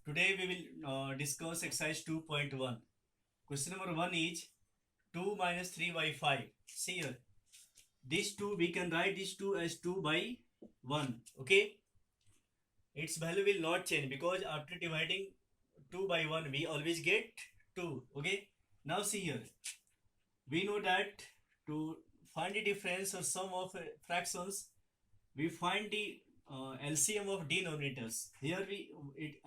Today we will discuss exercise 2.1. Question number 1 is 2 minus 3 by 5. See here. This 2 we can write this 2 as 2 by 1. Okay. Its value will not change because after dividing 2 by 1 we always get 2. Okay. Now see here. We know that to find the difference or sum of fractions we find the LCM of denominators. Here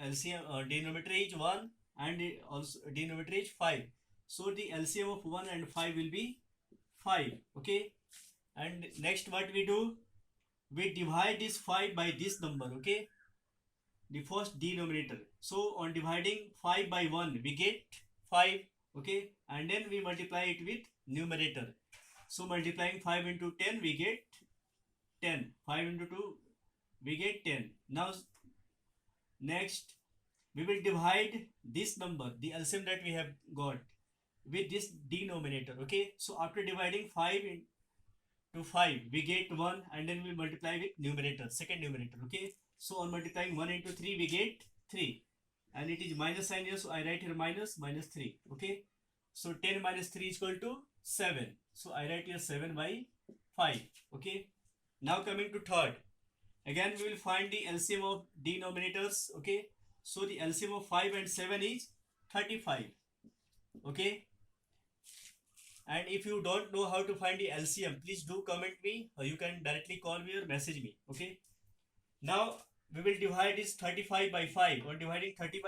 LCM denominator is 1 and also denominator is 5. So the LCM of 1 and 5 will be 5. Okay. And next what we do? We divide this 5 by this number. Okay. The first denominator. So on dividing 5 by 1 we get 5. Okay. And then we multiply it with numerator. So multiplying 5 into 10 we get 10. 5 into 2 we get 10. Now next we will divide this number, the LCM that we have got, with this denominator. Okay. So after dividing 5 into 5 we get 1 and then we multiply with numerator, second numerator. Okay. So on multiplying 1 into 3 we get 3 and it is minus sign here, so I write here minus 3. Okay. So 10 minus 3 is equal to 7. So I write here 7 by 5. Okay. Now coming to third. Again we will find the LCM of denominators. Okay. So the LCM of 5 and 7 is 35. Okay. And if you don't know how to find the LCM, please do comment me or you can directly call me or message me. Okay. Now we will divide this 35 by 5. On dividing 30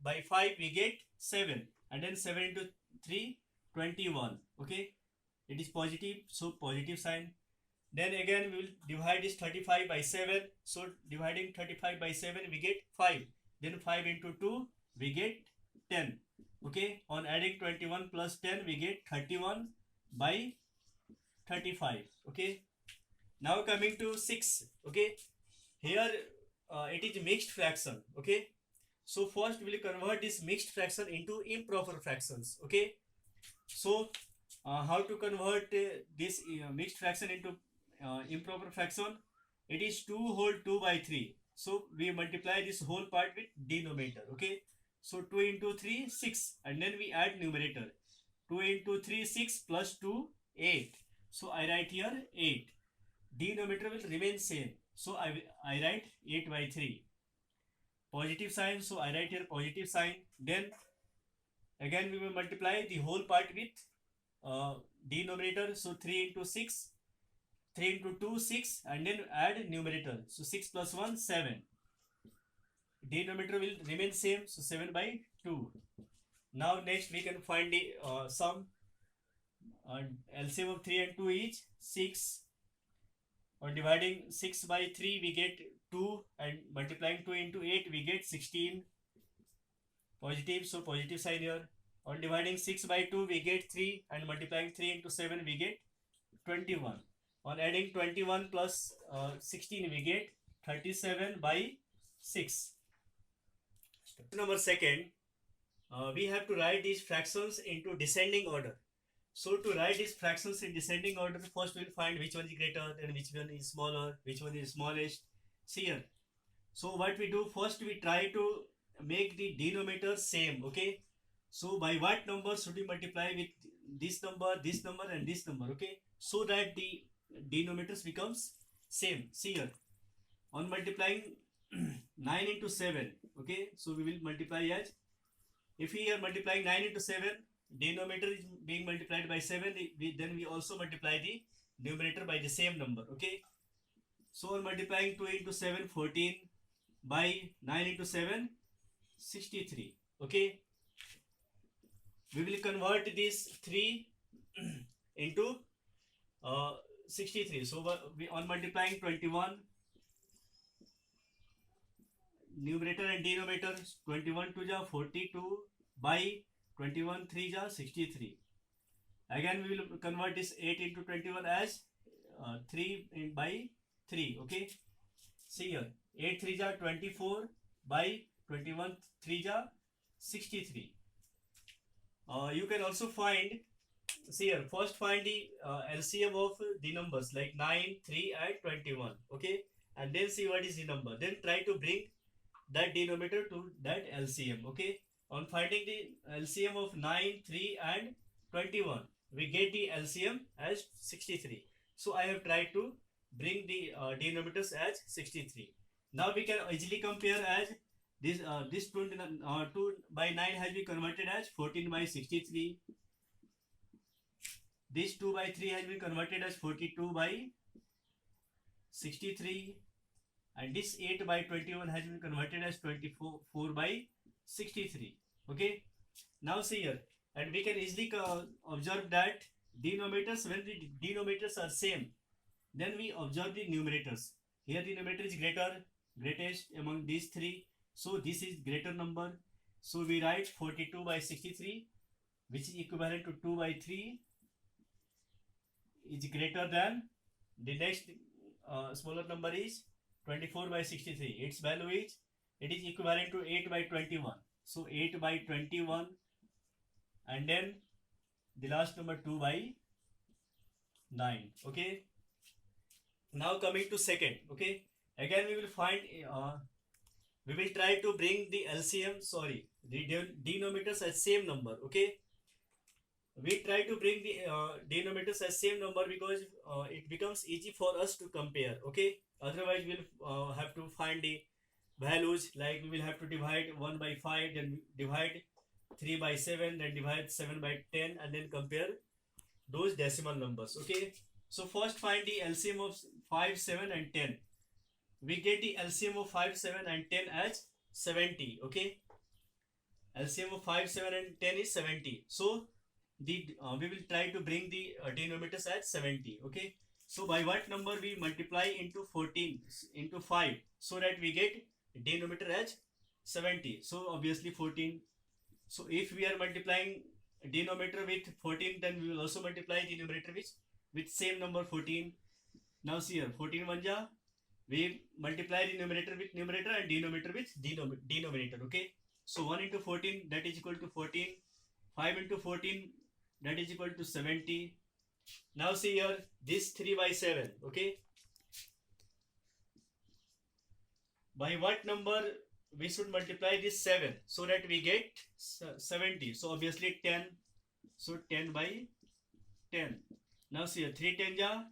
by 5 we get 7 and then 7 into 3 21. Okay. It is positive, so positive sign. Then again we will divide this 35 by 7. So dividing 35 by 7 we get 5. Then 5 into 2 we get 10. Okay. On adding 21 plus 10 we get 31 by 35. Okay. Now coming to 6. Okay. Here it is mixed fraction. Okay. So first we will convert this mixed fraction into improper fractions. Okay. So how to convert this mixed fraction into improper fraction? It is 2 whole 2 by 3. So we multiply this whole part with denominator. Okay. So 2 into 3 6 and then we add numerator. 2 into 3 6 plus 2 8. So I write here 8. Denominator will remain same. So I write 8 by 3. Positive sign. So I write here positive sign. Then again we will multiply the whole part with denominator. So 3 into 6. 3 into 2 6 and then add numerator. So 6 plus 1 7. Denominator will remain same. So 7 by 2. Now next we can find the sum. LCM of 3 and 2 is 6. On dividing 6 by 3 we get 2 and multiplying 2 into 8 we get 16. Positive, so positive sign here. On dividing 6 by 2 we get 3 and multiplying 3 into 7 we get 21. On adding 21 plus 16 we get 37 by 6. Number second, we have to write these fractions into descending order. So to write these fractions in descending order, first we will find which one is greater and which one is smaller, which one is smallest. See here. So what we do, first we try to make the denominator same. Okay. So by what number should we multiply with this number and this number? Okay. So that the denominators becomes same. See here. On multiplying 9 into 7. Okay. So we will multiply as, if we are multiplying 9 into 7, denominator is being multiplied by 7, then we also multiply the numerator by the same number. Okay. So on multiplying 2 into 7 14 by 9 into 7 63. Okay. We will convert this 3 into 63. So we on multiplying 21, numerator and denominator, 21 2 ja 42 by 21 3 ja 63. Again we will convert this 8 into 21 as 3 by 3. Okay. See here. 8 3 ja 24 by 21 3 ja 63. You can also find, see here, first find the LCM of the numbers like 9, 3 and 21. Okay. And then see what is the number. Then try to bring that denominator to that LCM. Okay, on finding the LCM of 9, 3 and 21, we get the LCM as 63. So I have tried to bring the denominators as 63. Now we can easily compare as this 2 by 9 has been converted as 14 by 63. This 2 by 3 has been converted as 42 by 63, and this 8 by 21 has been converted as 24 by 63. Okay, now see here, and we can easily observe that denominators, when the denominators are same, then we observe the numerators. Here the numerator is greatest among these three, so this is greater number. So we write 42 by 63, which is equivalent to 2 by 3, is greater than the next smaller number is 24 by 63. Its value is, it is equivalent to 8 by 21. So 8 by 21, and then the last number 2 by 9. Okay, now coming to second. Okay, again we will find we will try to bring the LCM, sorry, the denominators as same number. Okay, we try to bring the denominators as same number because it becomes easy for us to compare. Okay, otherwise we'll have to find the values, like we will have to divide 1 by 5, then divide 3 by 7, then divide 7 by 10, and then compare those decimal numbers. Okay, so first find the LCM of 5, 7 and 10. We get the LCM of 5, 7 and 10 as 70. Okay, LCM of 5, 7 and 10 is 70. So we will try to bring the denominators as 70. Okay, so by what number we multiply into 14 into 5 so that we get denominator as 70? So obviously 14. So if we are multiplying denominator with 14, then we will also multiply denominator with same number 14. Now see here, 14 1 we multiply the numerator with numerator and denominator with denominator. Okay, so 1 into 14, that is equal to 14. 5 into 14, that is equal to 70. Now see here, this 3 by 7. Okay, by what number we should multiply this 7 so that we get 70? So obviously 10. So 10 by 10. Now see here, 3 10 ja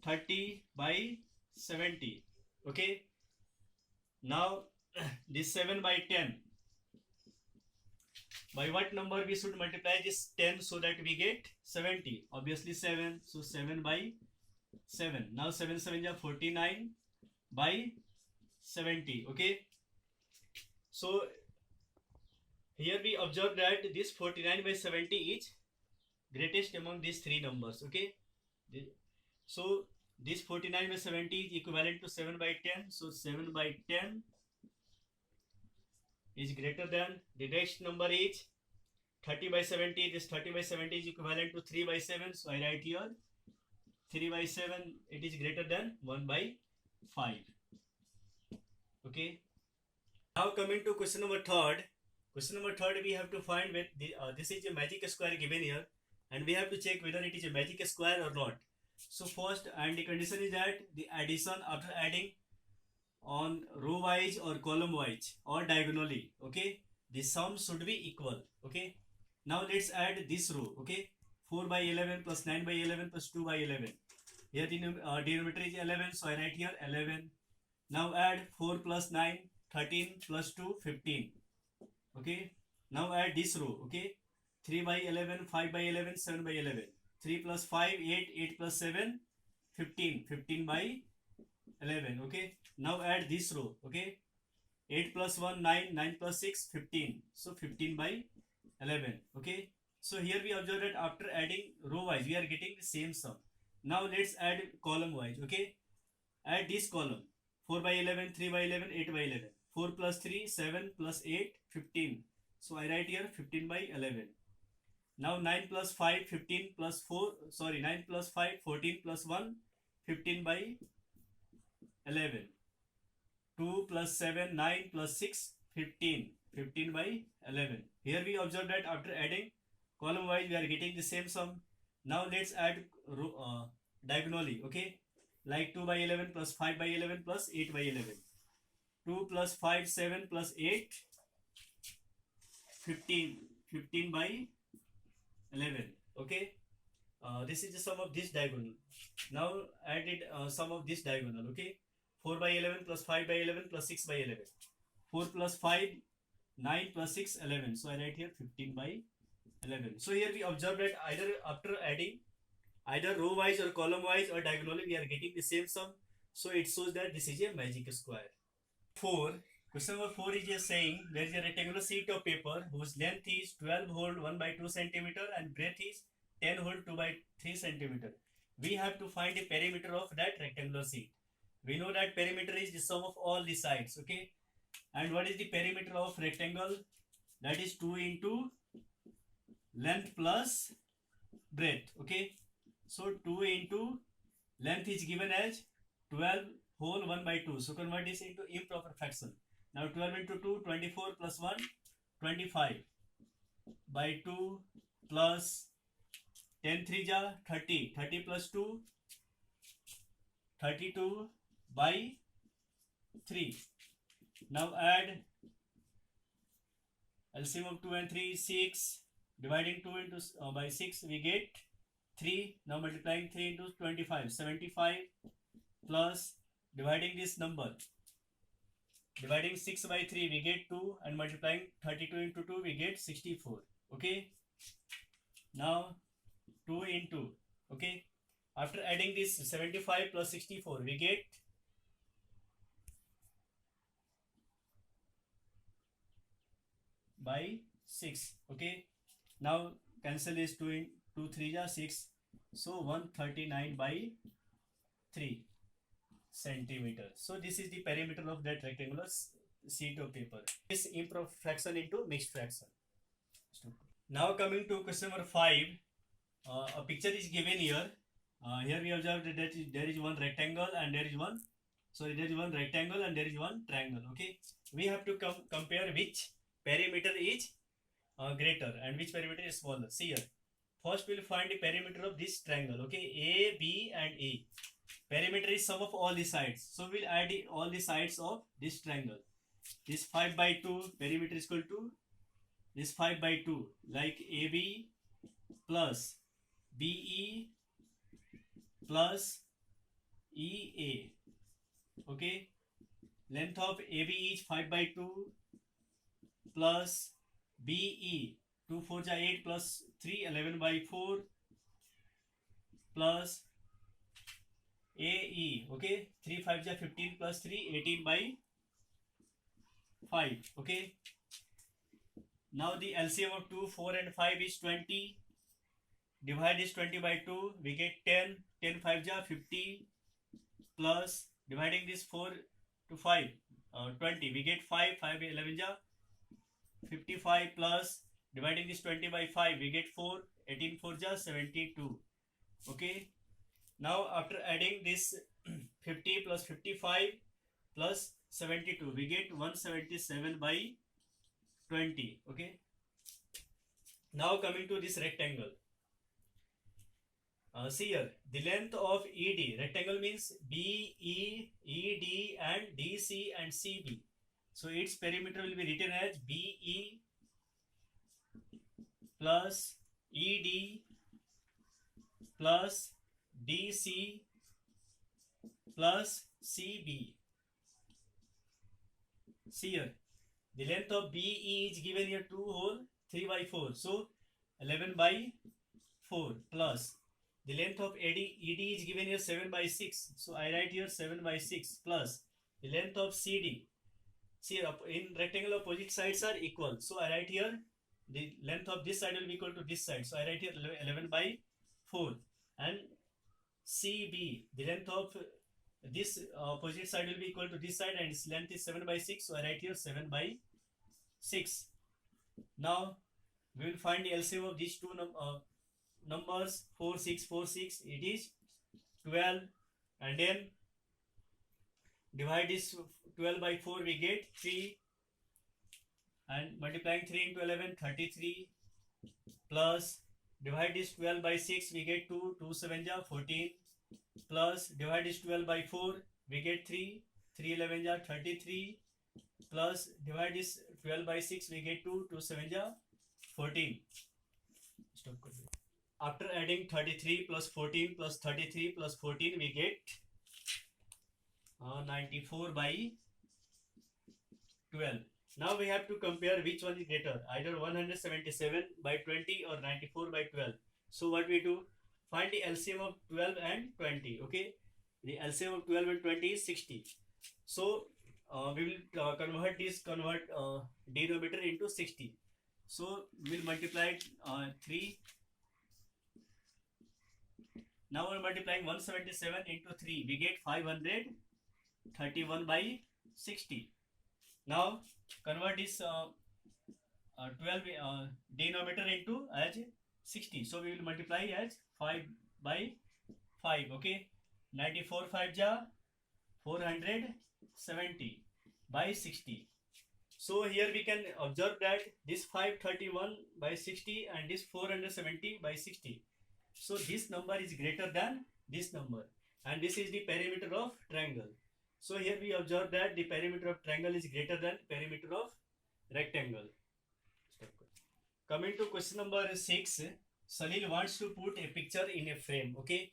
30 by 70. Okay, now this 7 by 10, by what number we should multiply this 10 so that we get 70? Obviously 7. So 7 by 7. Now 7 7 ja 49 by 70. Okay, so here we observe that this 49 by 70 is greatest among these three numbers. Okay, so this 49 by 70 is equivalent to 7 by 10. So 7 by 10 is greater than, the next number is 30 by 70. This 30 by 70 is equivalent to 3 by 7. So I write here 3 by 7, it is greater than 1 by 5. Okay, now coming to question number third. Question number third, we have to find with the this is a magic square given here, and we have to check whether it is a magic square or not. So first, and the condition is that the addition, after adding on row wise or column wise or diagonally, okay, the sum should be equal. Okay, now let's add this row. Okay, 4 by 11 plus 9 by 11 plus 2 by 11. Here the denominator is 11, so I write here 11. Now add 4 plus 9, 13 plus 2, 15. Okay, now add this row. Okay, 3 by 11, 5 by 11, 7 by 11. 3 plus 5, 8, 8 plus 7, 15. 15 by 11. Okay, now add this row. Okay, 8 plus 1, 9, 9 plus 6, 15. So 15 by 11. Okay, so here we observe that after adding row wise, we are getting the same sum. Now let's add column wise. Okay, add this column. 4 by 11, 3 by 11, 8 by 11. 4 plus 3, 7 plus 8, 15. So I write here 15 by 11. Now 9 plus 5, 15 plus 4, sorry, 9 plus 5, 14 plus 1, 15 by 11. 2 plus 7, 9 plus 6, 15. 15 by 11. Here we observe that after adding column wise, we are getting the same sum. Now let's add diagonally. Okay, like 2 by 11 plus 5 by 11 plus 8 by 11. 2 plus 5 7 plus 8 15. 15 by 11. Okay, this is the sum of this diagonal. Now add it sum of this diagonal. Okay, 4 by 11 plus 5 by 11 plus 6 by 11. 4 plus 5 9 plus 6 11. So I write here 15 by 11. So here we observe that either after adding either row wise or column wise or diagonally we are getting the same sum. So it shows that this is a magic square. 4. Question number 4 is just saying there is a rectangular sheet of paper whose length is 12 whole 1 by 2 centimeter and breadth is 10 whole 2 by 3 centimeter. We have to find the perimeter of that rectangular sheet. We know that perimeter is the sum of all the sides. Okay, and what is the perimeter of rectangle? That is 2 into length plus breadth. Okay, so 2 into length is given as 12 whole 1 by 2. So convert this into improper fraction. Now 12 into 2, 24 plus 1, 25 by 2 plus 10 3 ja 30. 30 plus 2, 32 by 3. Now add LCM of 2 and 3, 6. Dividing 2 into by 6, we get 3. Now multiplying 3 into 25, 75 plus dividing this number. Dividing 6 by 3, we get 2, and multiplying 32 into 2, we get 64. Okay. Now 2 into, okay. After adding this 75 plus 64, we get by 6. Okay. Now cancel this 2 in 2 3 ja 6. So 139 by 3 centimeter. So this is the perimeter of that rectangular sheet of paper. This improper fraction into mixed fraction. Now coming to question number 5. A picture is given here. Here we observe that there is one rectangle and there is one. So there is one rectangle and there is one triangle. Okay. We have to compare which perimeter is greater and which perimeter is smaller. See here. First we'll find the perimeter of this triangle. Okay. A, B and A. Perimeter is sum of all the sides. So we'll add all the sides of this triangle. This 5 by 2 perimeter is equal to this 5 by 2, like AB plus BE plus EA. Okay. Length of AB is 5 by 2 plus BE 2 4 ja 8 plus 3 11 by 4 plus AE. Okay. 3 5 ja 15 plus 3 18 by 5. Okay. Now the LCM of 2 4 and 5 is 20. Divide this 20 by 2, we get 10. 10 5 ja 50 plus dividing this 4 to 5 20, we get 5. 5 11 ja 55 plus dividing this 20 by 5, we get 4. 18 4 ja 72. Okay. Now after adding this 50 plus 55 plus 72, we get 177 by 20. Okay. Now coming to this rectangle. See here, the length of ED, rectangle means BE, ED and DC and CB. So its perimeter will be written as BE plus ED plus DC plus CB. See here, the length of BE is given here 2 whole 3 by 4. So 11 by 4 plus the length of ED is given here 7 by 6. So I write here 7 by 6 plus the length of CD. See, in rectangle opposite sides are equal. So I write here the length of this side will be equal to this side. So I write here 11 by 4. And CB, the length of this opposite side will be equal to this side and its length is 7 by 6. So I write here 7 by 6. Now we will find the LCM of these two numbers 4 6 4 6. It is 12, and then divide this 12 by 4, we get 3, and multiplying 3 into 11 33 plus divide this 12 by 6, we get 2. 2 7 ja 14 plus divide this 12 by 4, we get 3. 3 11 ja 33 plus divide this 12 by 6, we get 2, 2 7 ja 14. Stop. After adding 33 plus 14 plus 33 plus 14, we get 94 by 12. Now we have to compare which one is greater, either 177 by 20 or 94 by 12. So what we do, find the LCM of 12 and 20. Okay, the LCM of 12 and 20 is 60. So we will convert denominator into 60. So we will multiply 3. Now we are multiplying 177 into 3. We get 531 by 60. Now convert this 12 denominator into as 60. So we will multiply as 5 by 5. Okay, 94 5 ja 470 by 60. So here we can observe that this 531 by 60 and this 470 by 60. So this number is greater than this number, and this is the perimeter of triangle. So here we observe that the perimeter of triangle is greater than perimeter of rectangle. Coming to question number 6, Salil wants to put a picture in a frame. Okay,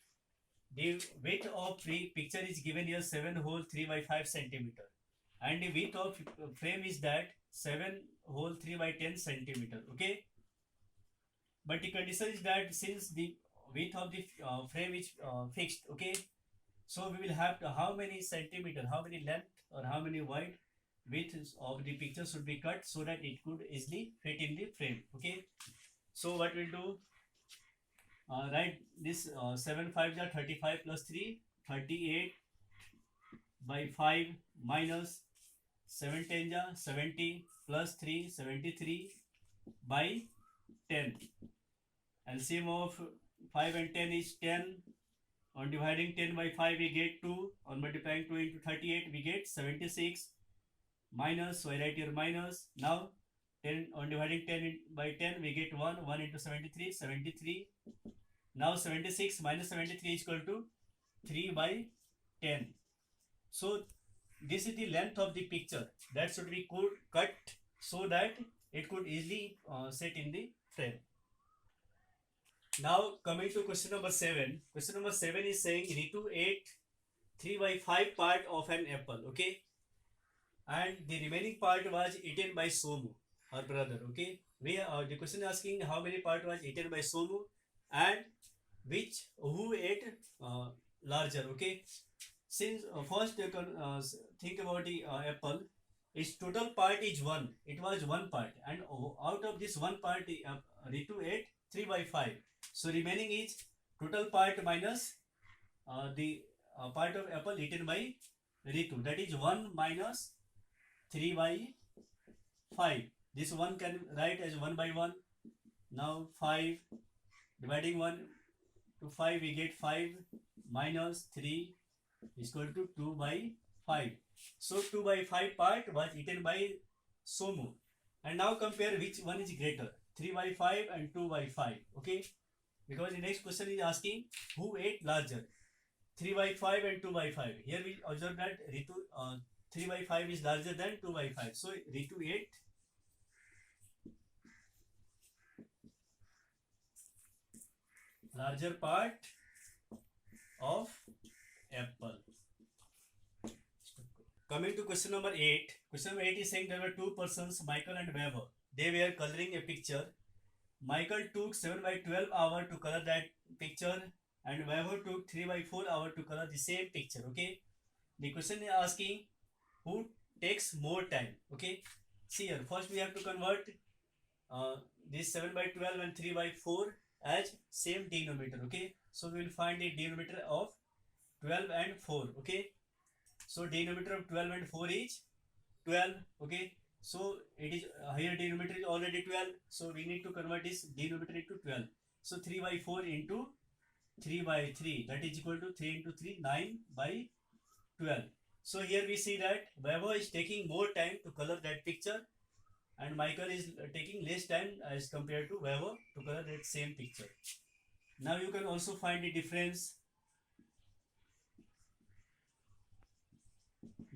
the width of the picture is given here 7 whole 3 by 5 centimeter, and the width of frame is that 7 whole 3 by 10 centimeter. Okay, but the condition is that since the width of the frame is fixed, okay, so we will have to how many centimeter, how many length or how many wide width of the picture should be cut so that it could easily fit in the frame. Okay, so what we'll do, write this 7 5 ja 35 plus 3 38 by 5 minus 7 10 ja 70 plus 3 73 by 10. LCM of 5 and 10 is 10. On dividing 10 by 5 we get 2. On multiplying 2 into 38 we get 76 minus, so I write here minus. Now 10 on dividing 10 by 10 we get 1. 1 into 73 73. Now 76 minus 73 is equal to 3 by 10. So this is the length of the picture that should be cut so that it could easily sit in the frame. Now coming to question number 7. Question number 7 is saying Ritu ate 3 by 5 part of an apple. Okay, and the remaining part was eaten by Somu, her brother. Okay, the question is asking how many part was eaten by Somu and who ate larger. Okay, since first you can think about the apple, its total part is 1. It was 1 part, and out of this 1 part Ritu ate 3 by 5. So remaining is total part minus the part of apple eaten by Ritu, that is 1 minus 3 by 5. This 1 can write as 1 by 1. Now 5 dividing 1 to 5 we get 5 minus 3 is equal to 2 by 5. So 2 by 5 part was eaten by Somu. And now compare which one is greater, 3 by 5 and 2 by 5. Okay, because the next question is asking who ate larger, 3 by 5 and 2 by 5. Here we observe that Ritu 3 by 5 is larger than 2 by 5. So Ritu ate larger part of apple. Coming to question number 8. Question number 8 is saying there were 2 persons, Michael and Weber. They were coloring a picture. Michael took 7 by 12 hours to color that picture, and Weber took 3 by 4 hours to color the same picture. Okay, the question is asking who takes more time. Okay, see here, first we have to convert this 7 by 12 and 3 by 4 as same denominator. Okay, so we will find the denominator of 12 and 4. Okay, so denominator of 12 and 4 is 12. Okay, so it is here denominator is already 12, so we need to convert this denominator into 12. So 3 by 4 into 3 by 3, that is equal to 3 into 3, 9 by 12. So here we see that Weber is taking more time to color that picture, and Michael is taking less time as compared to Weber to color that same picture. Now you can also find the difference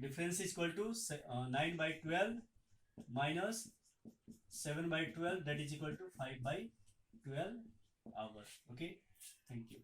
difference is equal to 9 by 12 minus 7 by 12, that is equal to 5 by 12 hours. Okay, thank you.